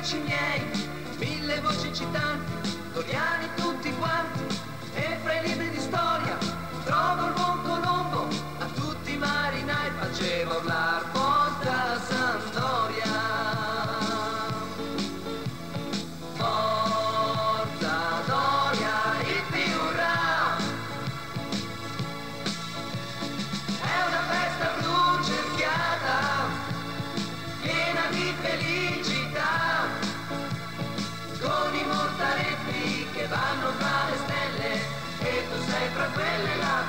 amici miei, mille voci citanti, doriani tutti quanti, e fra i libri di storia trovo il buon Colombo, a tutti i marinai faceva urlar Forza Sampdoria. Forza Doria, il piurà, è una festa blu cerchiata, piena di felicità, con i mortaretti che vanno tra le stelle, e tu sei fra quelle là.